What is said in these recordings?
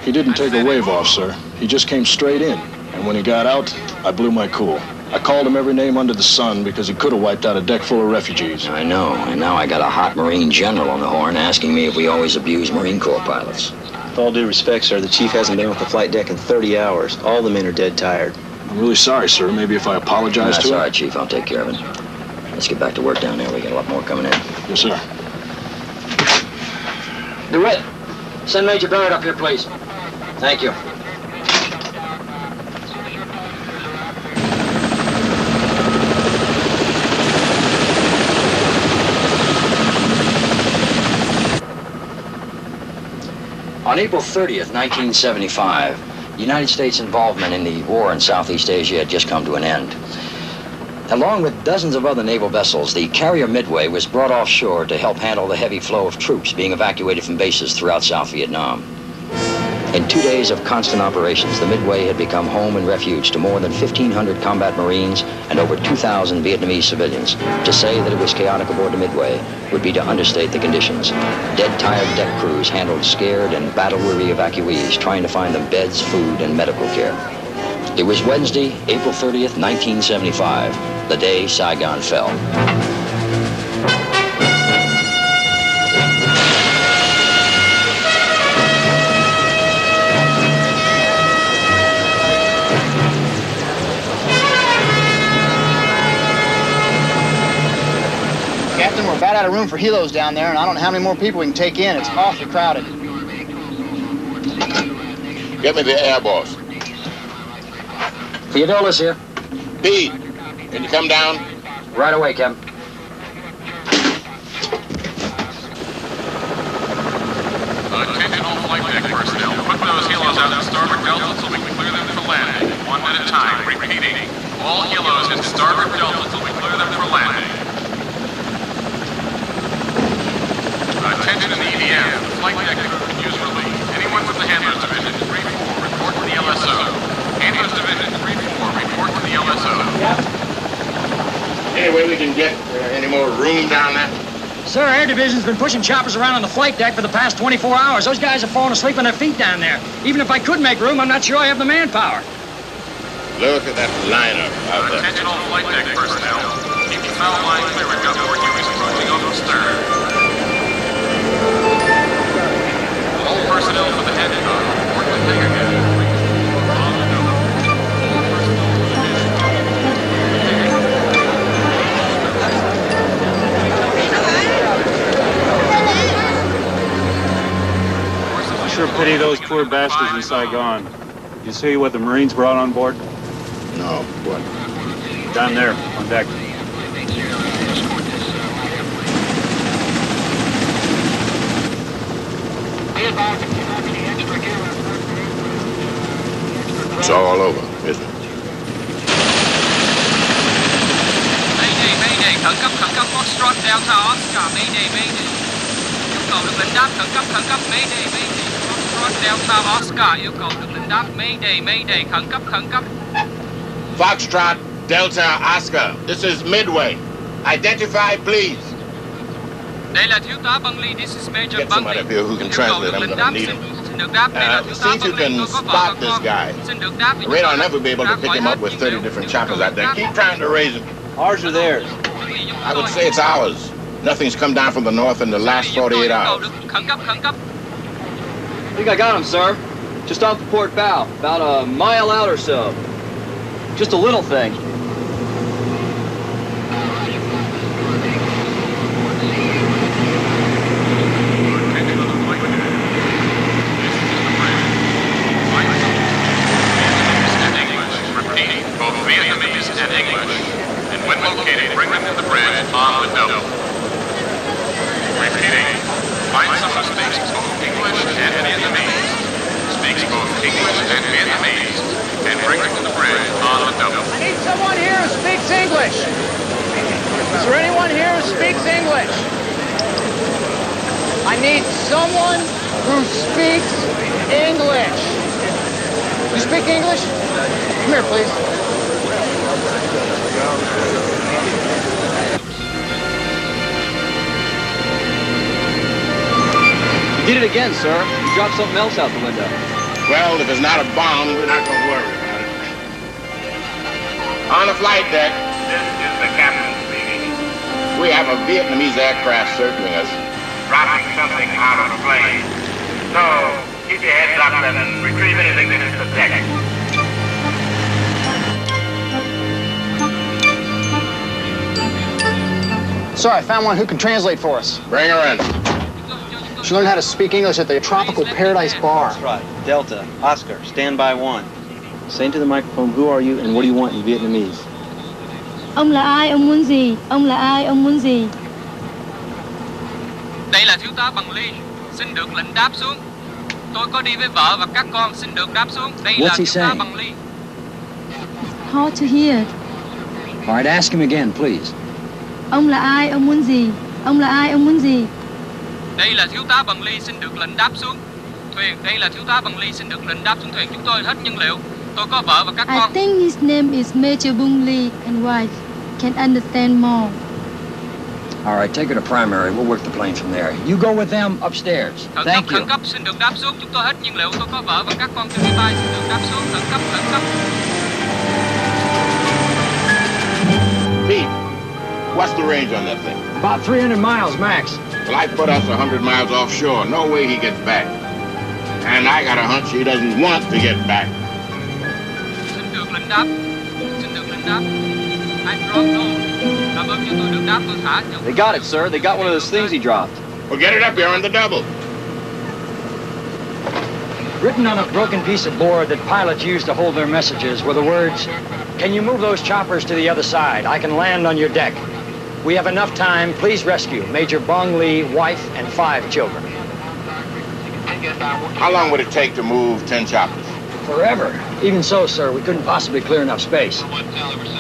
He didn't take a wave off, sir. He just came straight in. And when he got out, I blew my cool. I called him every name under the sun because he could have wiped out a deck full of refugees. I know, and now I got a hot Marine general on the horn asking me if we always abuse Marine Corps pilots. With all due respect, sir, the chief hasn't been off the flight deck in 30 hours. All the men are dead tired. I'm really sorry, sir. Maybe if I apologize to him? That's all right, Chief. I'll take care of it. Let's get back to work down there. We got a lot more coming in. Yes, sir. DeWitt, send Major Barrett up here, please. Thank you. On April 30th, 1975, the United States involvement in the war in Southeast Asia had just come to an end. Along with dozens of other naval vessels, the carrier Midway was brought offshore to help handle the heavy flow of troops being evacuated from bases throughout South Vietnam. In 2 days of constant operations, the Midway had become home and refuge to more than 1,500 combat Marines and over 2,000 Vietnamese civilians. To say that it was chaotic aboard the Midway would be to understate the conditions. Dead, tired deck crews handled scared and battle-weary evacuees, trying to find them beds, food, and medical care. It was Wednesday, April 30th, 1975, the day Saigon fell. Captain, we're about out of room for helos down there, and I don't know how many more people we can take in. It's awfully crowded. Get me the air boss. Theodolus here. Pete, can you come down? Right away, Captain. Attention all flight deck personnel. Put those helos out to starboard delta so we can clear them for landing. One at a time. Repeating. All helos into starboard delta so we clear them for landing. Attention in the EDM. The flight deck use relief. Anyone with the handlers division 3-4 report to the LSO. Handlers division 3-4 report to the LSO. Any way we can get any more room down there? Sir, Air Division's been pushing choppers around on the flight deck for the past 24 hours. Those guys are falling asleep on their feet down there. Even if I could make room, I'm not sure I have the manpower. Look at that lineup out there. Attention all flight deck personnel. Keep the foul line clear. We've got more Hueys approaching off the stern. All personnel for the head car. Report to hangar head. Sure pity those poor bastards in Saigon. Did you see what the Marines brought on board? No, what? Down there, on deck. It's all over, isn't it? Mayday, mayday, khẩn cấp, Foxtrot Delta Oscar, mayday, mayday. Yêu cầu được lệnh đáp khẩn cấp, mayday, mayday. Foxtrot Delta Oscar, yêu cầu được lệnh đáp, mayday, mayday, khẩn cấp. Foxtrot Delta Oscar, this is Midway. Identify, please. Đây là thiếu tá Bungley, this is Major Get somebody Bungley. up here who can translate. I'm gonna need him. See if you can spot this guy. The radar will never be able to pick him up with 30 different choppers out there. Keep trying to raise him. Ours or theirs? I would say it's ours. Nothing's come down from the north in the last 48 hours. Khẩn cấp. I think I got him, sir. Just off the port bow, about a mile out or so. Just a little thing. Someone who speaks English. You speak English? Come here, please. You did it again, sir. You dropped something else out the window. Well, if it's not a bomb, we're not going to worry about it. On the flight deck. This is the captain speaking. We have a Vietnamese aircraft circling us. Dropping something out of the plane. So, keep your heads up and retrieve anything that hits the deck. Sir, I found one who can translate for us. Bring her in. She learned how to speak English at the Tropical Paradise Bar. That's right. Delta, Oscar, stand by 1. Say into the microphone, who are you and what do you want in Vietnamese? Ông là ai, ông muốn gì? Ông là ai, ông muốn gì? Đây là thiếu tá Bằng Ly, xin được lệnh đáp xuống. Tôi có đi với vợ và các con, xin được đáp xuống. Đây là thiếu tá Bằng Ly. Hard to hear. All right, ask him again, please. Ông là ai, ông muốn gì? Ông là ai, ông muốn gì? Đây là thiếu tá Bằng Ly, xin được lệnh đáp xuống thuyền. Đây là thiếu tá Bằng Ly, xin được lệnh đáp xuống thuyền. Chúng tôi hết nhân liệu. Tôi có vợ và các con. I think his name is Major Bung Lee and wife. Can understand more. All right, take her to primary. We'll work the plane from there. You go with them upstairs. Thank you. Khẩn cấp, xin được đáp xuống. Chúng tôi hết nhiên liệu. Tôi có vợ và các con trên máy bay. Xin được đáp xuống. Khẩn cấp, khẩn cấp. Pete, what's the range on that thing? About 300 miles max. Well, I put us 100 miles offshore. No way he gets back. And I got a hunch he doesn't want to get back. Xin được lệnh đáp. Xin được lệnh đáp. I drop no. Cảm ơn cho tôi được đáp. Tôi thả. They got it, sir. They got one of those things he dropped. Well, get it up here on the double. Written on a broken piece of board that pilots used to hold their messages were the words, "Can you move those choppers to the other side? I can land on your deck. We have enough time. Please rescue Major Bong Lee, wife, and 5 children." How long would it take to move 10 choppers? Forever. Even so, sir, we couldn't possibly clear enough space.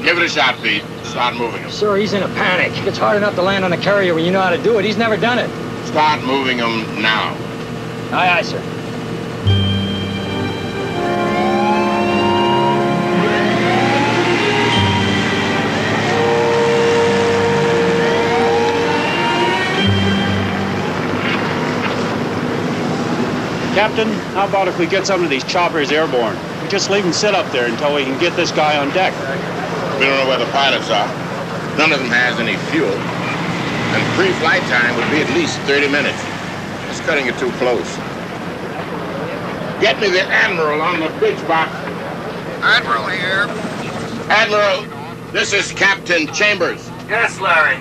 Give it a shot, Pete. Start moving them. Sir, he's in a panic. It's hard enough to land on a carrier when you know how to do it. He's never done it. Start moving them now. Aye, aye, sir. Captain, how about if we get some of these choppers airborne? We just leave them sit up there until we can get this guy on deck. We don't know where the pilots are. None of them has any fuel. And pre-flight time would be at least 30 minutes. It's cutting it too close. Get me the Admiral on the bridge box. Admiral here. Admiral, this is Captain Chambers. Yes, Larry.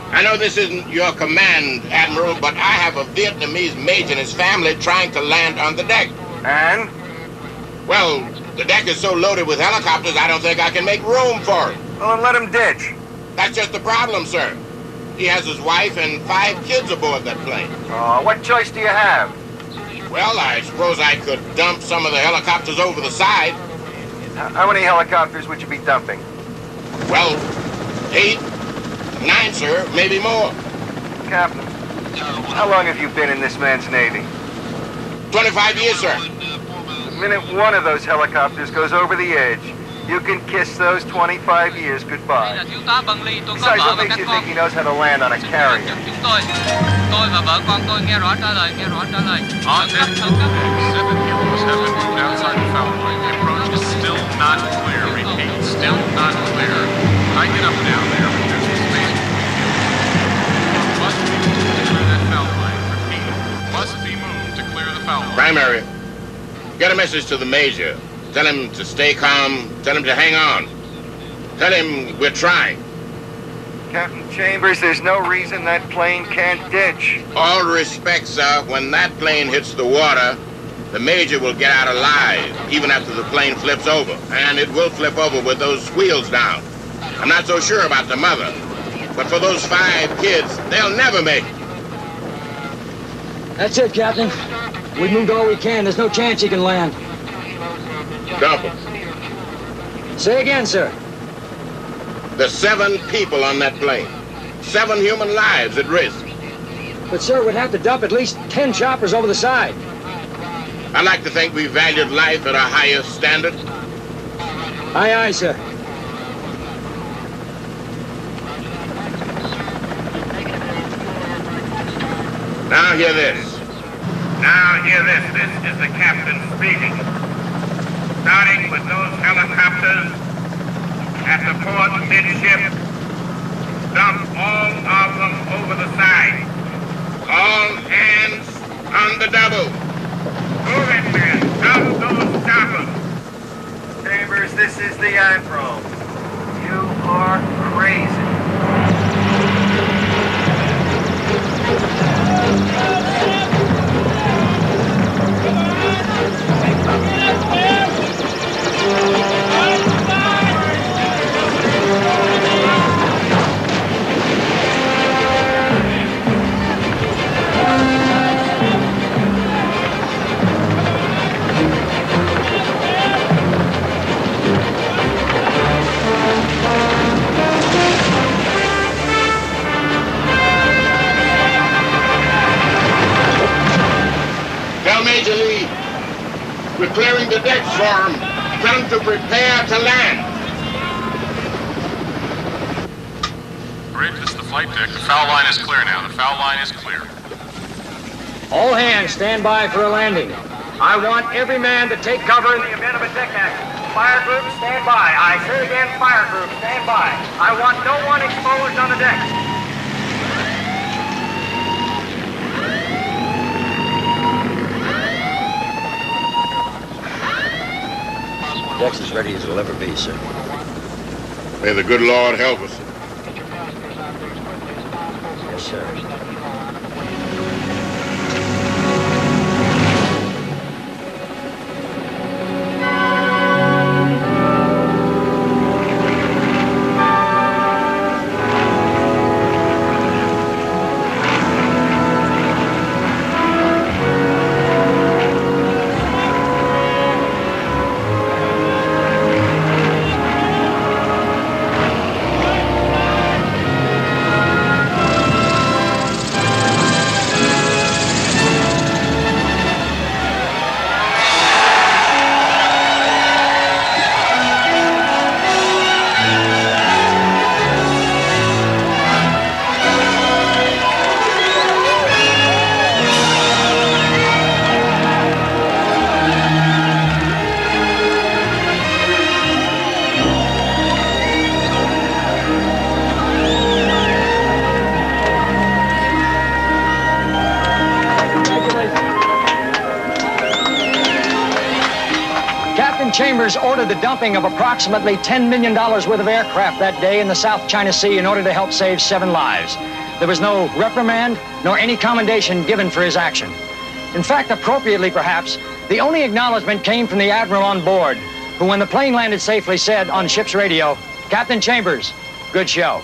I know this isn't your command, Admiral, but I have a Vietnamese major and his family trying to land on the deck. And? Well, the deck is so loaded with helicopters, I don't think I can make room for it. Well, then let him ditch. That's just the problem, sir. He has his wife and 5 kids aboard that plane. What choice do you have? Well, I suppose I could dump some of the helicopters over the side. How many helicopters would you be dumping? Well, 8, 9, sir, maybe more. Captain, how long have you been in this man's Navy? 25 years, sir. The minute one of those helicopters goes over the edge, you can kiss those 25 years goodbye. Besides, what makes you think he knows how to land on a carrier? Tôi và vợ con tôi nghe rõ trả lời, nghe rõ trả lời. On deck, 7 kilos have been moved outside the foul line. The approach is still not clear. Repeat, still not clear. Tighten it up down there. There's some space. Must be moved to clear that foul line. Repeat, must be moved to clear the foul line. Primary, get a message to the major. Tell him to stay calm. Tell him to hang on. Tell him we're trying. Captain Chambers, there's no reason that plane can't ditch. All respect, sir, when that plane hits the water, the major will get out alive, even after the plane flips over. And it will flip over with those wheels down. I'm not so sure about the mother, but for those 5 kids, they'll never make it. That's it, Captain. We moved all we can. There's no chance he can land. Dump him. Say again, sir. There's 7 people on that plane. 7 human lives at risk. But, sir, we'd have to dump at least 10 choppers over the side. I like to think we valued life at a higher standard. Aye, aye, sir. Now hear this. Now hear this. This is the captain speaking. Starting with those helicopters at the port midship, dump all of them over the side. All hands on the double. Move it, men. Dump those choppers. Chambers, this is the Admiral. You are crazy. Tell Major Lee, we're clearing the decks for him. Tell him to prepare to land. Bridge, this is the flight deck. The foul line is clear now. The foul line is clear. All hands stand by for a landing. I want every man to take cover in the event of a deck accident. Fire group, stand by. I say again, fire group, stand by. I want no one exposed on the deck. Deck's as ready as it'll ever be, sir. May the good Lord help us. Yes, sir. Chambers ordered the dumping of approximately $10 million worth of aircraft that day in the South China Sea in order to help save 7 lives. There was no reprimand nor any commendation given for his action. In fact, appropriately perhaps, the only acknowledgement came from the Admiral on board, who when the plane landed safely said on ship's radio, "Captain Chambers, good show."